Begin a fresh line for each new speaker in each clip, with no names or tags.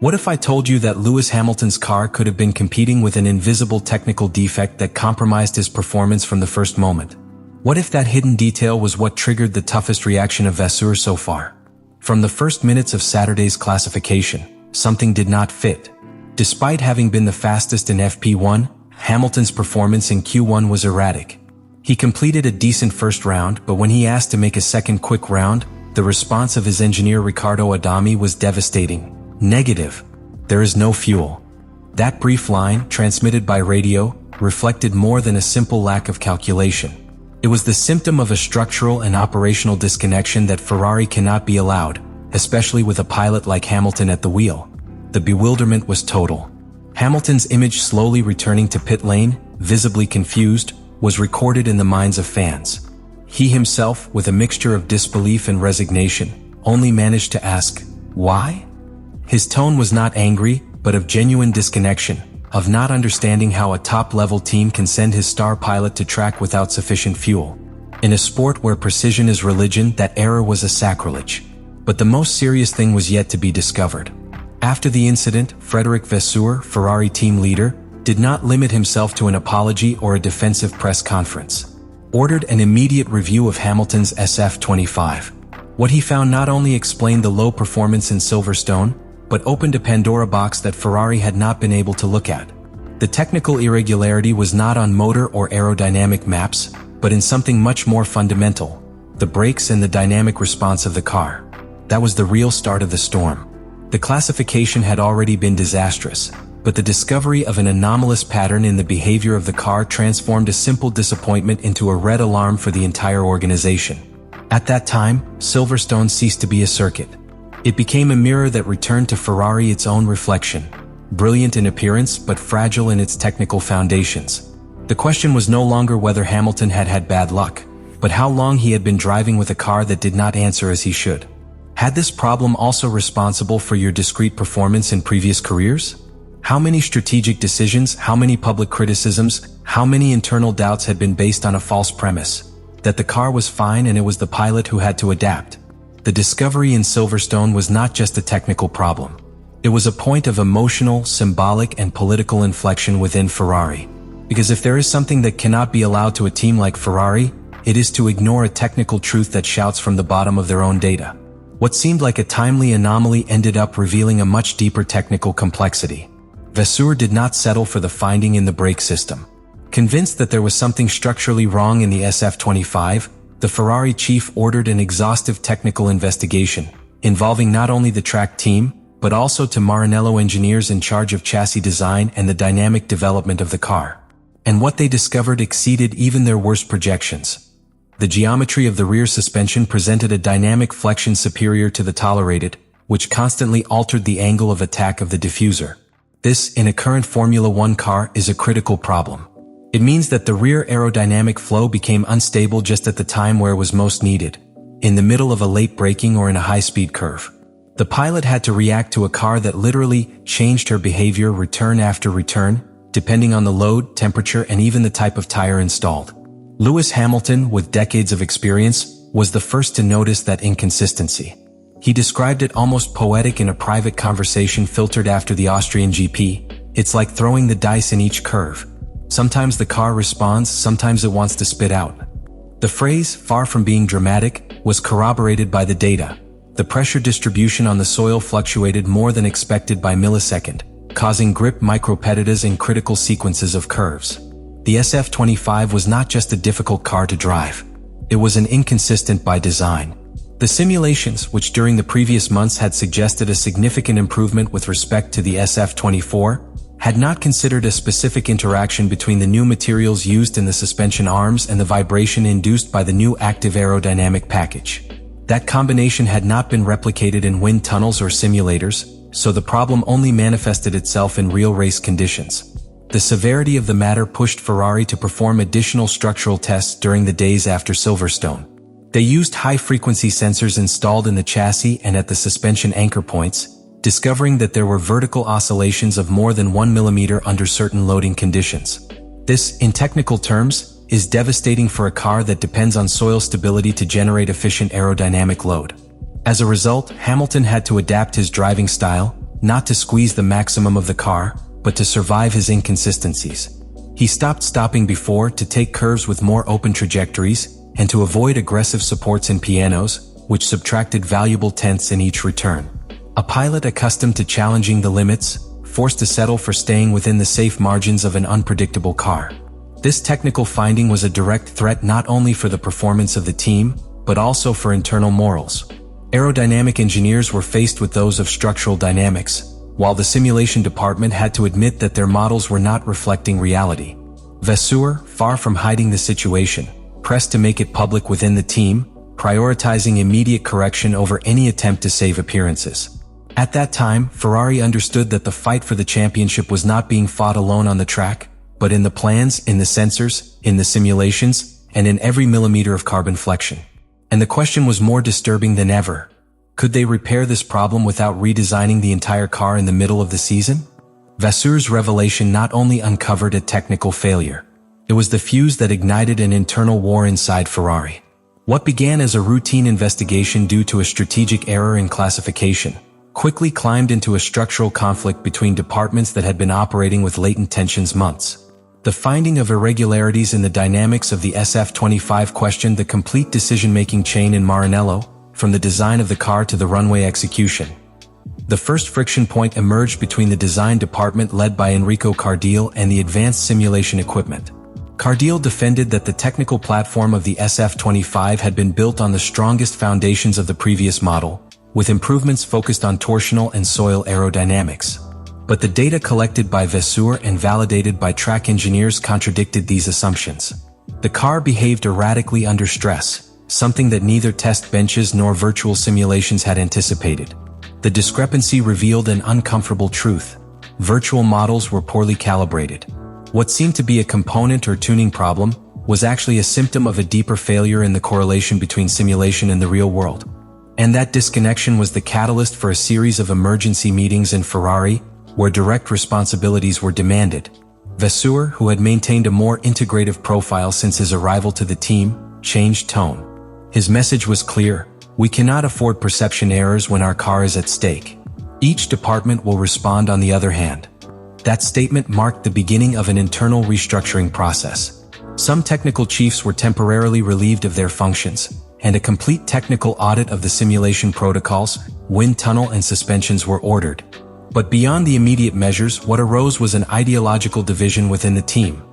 What if I told you that Lewis Hamilton's car could have been competing with an invisible technical defect that compromised his performance from the first moment? What if that hidden detail was what triggered the toughest reaction of Vasseur so far? From the first minutes of Saturday's classification, something did not fit. Despite having been the fastest in FP1, Hamilton's performance in Q1 was erratic. He completed a decent first round, but when he asked to make a second quick round, the response of his engineer Riccardo Adami was devastating. Negative. There is no fuel. That brief line, transmitted by radio, reflected more than a simple lack of calculation. It was the symptom of a structural and operational disconnection that Ferrari cannot be allowed, especially with a pilot like Hamilton at the wheel. The bewilderment was total. Hamilton's image slowly returning to pit lane, visibly confused, was recorded in the minds of fans. He himself, with a mixture of disbelief and resignation, only managed to ask, "Why?" His tone was not angry, but of genuine disconnection, of not understanding how a top-level team can send his star pilot to track without sufficient fuel. In a sport where precision is religion, that error was a sacrilege. But the most serious thing was yet to be discovered. After the incident, Frédéric Vasseur, Ferrari team leader, did not limit himself to an apology or a defensive press conference. Ordered an immediate review of Hamilton's SF25. What he found not only explained the low performance in Silverstone, but opened a Pandora box that Ferrari had not been able to look at. The technical irregularity was not on motor or aerodynamic maps, but in something much more fundamental: the brakes and the dynamic response of the car. That was the real start of the storm. The classification had already been disastrous, but the discovery of an anomalous pattern in the behavior of the car transformed a simple disappointment into a red alarm for the entire organization. At that time, Silverstone ceased to be a circuit. It became a mirror that returned to Ferrari its own reflection, brilliant in appearance but fragile in its technical foundations. The question was no longer whether Hamilton had had bad luck, but how long he had been driving with a car that did not answer as he should. Had this problem also responsible for your discrete performance in previous careers? How many strategic decisions, how many public criticisms, how many internal doubts had been based on a false premise? That the car was fine and it was the pilot who had to adapt. The discovery in Silverstone was not just a technical problem. It was a point of emotional, symbolic, and political inflection within Ferrari. Because if there is something that cannot be allowed to a team like Ferrari, it is to ignore a technical truth that shouts from the bottom of their own data. What seemed like a timely anomaly ended up revealing a much deeper technical complexity. Vasseur did not settle for the finding in the brake system. Convinced that there was something structurally wrong in the SF25, the Ferrari chief ordered an exhaustive technical investigation, involving not only the track team, but also to Maranello engineers in charge of chassis design and the dynamic development of the car. And what they discovered exceeded even their worst projections. The geometry of the rear suspension presented a dynamic flexion superior to the tolerated, which constantly altered the angle of attack of the diffuser. This, in a current Formula One car, is a critical problem. It means that the rear aerodynamic flow became unstable just at the time where it was most needed, in the middle of a late braking or in a high-speed curve. The pilot had to react to a car that literally changed her behavior return after return, depending on the load, temperature, and even the type of tire installed. Lewis Hamilton, with decades of experience, was the first to notice that inconsistency. He described it almost poetic in a private conversation filtered after the Austrian GP. It's like throwing the dice in each curve. Sometimes the car responds, sometimes it wants to spit out. The phrase, far from being dramatic, was corroborated by the data. The pressure distribution on the soil fluctuated more than expected by millisecond, causing grip micropetitas in critical sequences of curves. The SF25 was not just a difficult car to drive. It was an inconsistent by design. The simulations, which during the previous months had suggested a significant improvement with respect to the SF24, had not considered a specific interaction between the new materials used in the suspension arms and the vibration induced by the new active aerodynamic package. That combination had not been replicated in wind tunnels or simulators, so the problem only manifested itself in real race conditions. The severity of the matter pushed Ferrari to perform additional structural tests during the days after Silverstone. They used high-frequency sensors installed in the chassis and at the suspension anchor points, discovering that there were vertical oscillations of more than 1 millimeter under certain loading conditions. This, in technical terms, is devastating for a car that depends on soil stability to generate efficient aerodynamic load. As a result, Hamilton had to adapt his driving style, not to squeeze the maximum of the car, but to survive his inconsistencies. He stopped stopping before to take curves with more open trajectories and to avoid aggressive supports in pianos, which subtracted valuable tenths in each return. A pilot accustomed to challenging the limits, forced to settle for staying within the safe margins of an unpredictable car. This technical finding was a direct threat not only for the performance of the team, but also for internal morals. Aerodynamic engineers were faced with those of structural dynamics, while the simulation department had to admit that their models were not reflecting reality. Vasseur, far from hiding the situation, pressed to make it public within the team, prioritizing immediate correction over any attempt to save appearances. At that time, Ferrari understood that the fight for the championship was not being fought alone on the track, but in the plans, in the sensors, in the simulations, and in every millimeter of carbon flexion. And the question was more disturbing than ever. Could they repair this problem without redesigning the entire car in the middle of the season? Vasseur's revelation not only uncovered a technical failure. It was the fuse that ignited an internal war inside Ferrari. What began as a routine investigation due to a strategic error in classification quickly climbed into a structural conflict between departments that had been operating with latent tensions months. The finding of irregularities in the dynamics of the SF-25 questioned the complete decision-making chain in Maranello, from the design of the car to the runway execution. The first friction point emerged between the design department led by Enrico Cardile and the advanced simulation equipment. Cardile defended that the technical platform of the SF-25 had been built on the strongest foundations of the previous model, with improvements focused on torsional and soil aerodynamics. But the data collected by Vasseur and validated by track engineers contradicted these assumptions. The car behaved erratically under stress, something that neither test benches nor virtual simulations had anticipated. The discrepancy revealed an uncomfortable truth. Virtual models were poorly calibrated. What seemed to be a component or tuning problem was actually a symptom of a deeper failure in the correlation between simulation and the real world. And that disconnection was the catalyst for a series of emergency meetings in Ferrari, where direct responsibilities were demanded. Vasseur, who had maintained a more integrative profile since his arrival to the team, changed tone. His message was clear: we cannot afford perception errors when our car is at stake. Each department will respond on the other hand. That statement marked the beginning of an internal restructuring process. Some technical chiefs were temporarily relieved of their functions, and a complete technical audit of the simulation protocols, wind tunnel and suspensions were ordered. But beyond the immediate measures, what arose was an ideological division within the team.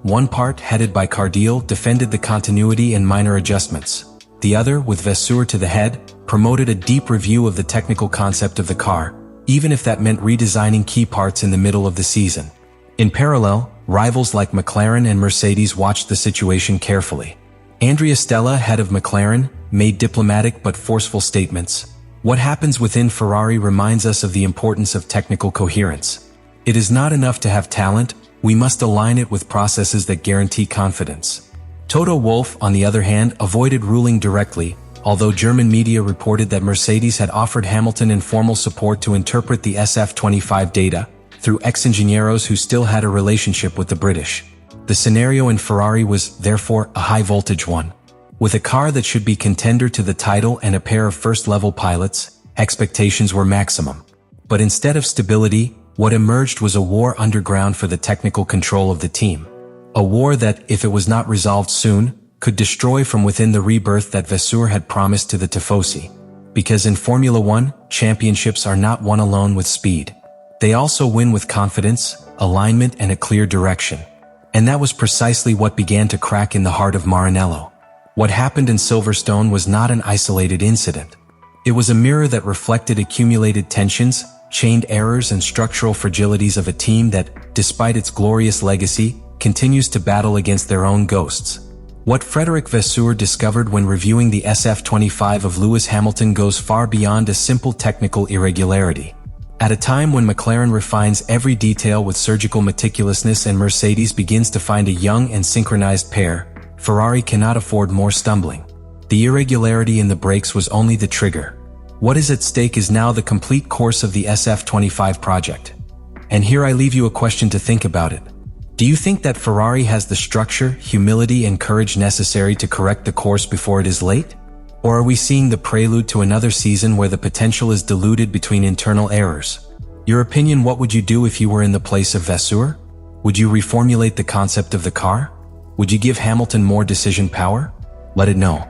One part, headed by Cardile, defended the continuity and minor adjustments. The other, with Vasseur to the head, promoted a deep review of the technical concept of the car, even if that meant redesigning key parts in the middle of the season. In parallel, rivals like McLaren and Mercedes watched the situation carefully. Andrea Stella, head of McLaren, made diplomatic but forceful statements. What happens within Ferrari reminds us of the importance of technical coherence. It is not enough to have talent, we must align it with processes that guarantee confidence. Toto Wolff, on the other hand, avoided ruling directly, although German media reported that Mercedes had offered Hamilton informal support to interpret the SF-25 data, through ex-ingenieros who still had a relationship with the British. The scenario in Ferrari was, therefore, a high-voltage one. With a car that should be contender to the title and a pair of first-level pilots, expectations were maximum. But instead of stability, what emerged was a war underground for the technical control of the team. A war that, if it was not resolved soon, could destroy from within the rebirth that Vasseur had promised to the Tifosi. Because in Formula One, championships are not won alone with speed. They also win with confidence, alignment, and a clear direction. And that was precisely what began to crack in the heart of Maranello. What happened in Silverstone was not an isolated incident. It was a mirror that reflected accumulated tensions, chained errors, and structural fragilities of a team that, despite its glorious legacy, continues to battle against their own ghosts. What Frédéric Vasseur discovered when reviewing the SF-25 of Lewis Hamilton goes far beyond a simple technical irregularity. At a time when McLaren refines every detail with surgical meticulousness and Mercedes begins to find a young and synchronized pair, Ferrari cannot afford more stumbling. The irregularity in the brakes was only the trigger. What is at stake is now the complete course of the SF-25 project. And here I leave you a question to think about it. Do you think that Ferrari has the structure, humility, and courage necessary to correct the course before it is late? Or are we seeing the prelude to another season where the potential is diluted between internal errors? Your opinion, what would you do if you were in the place of Vasseur? Would you reformulate the concept of the car? Would you give Hamilton more decision power? Let it know.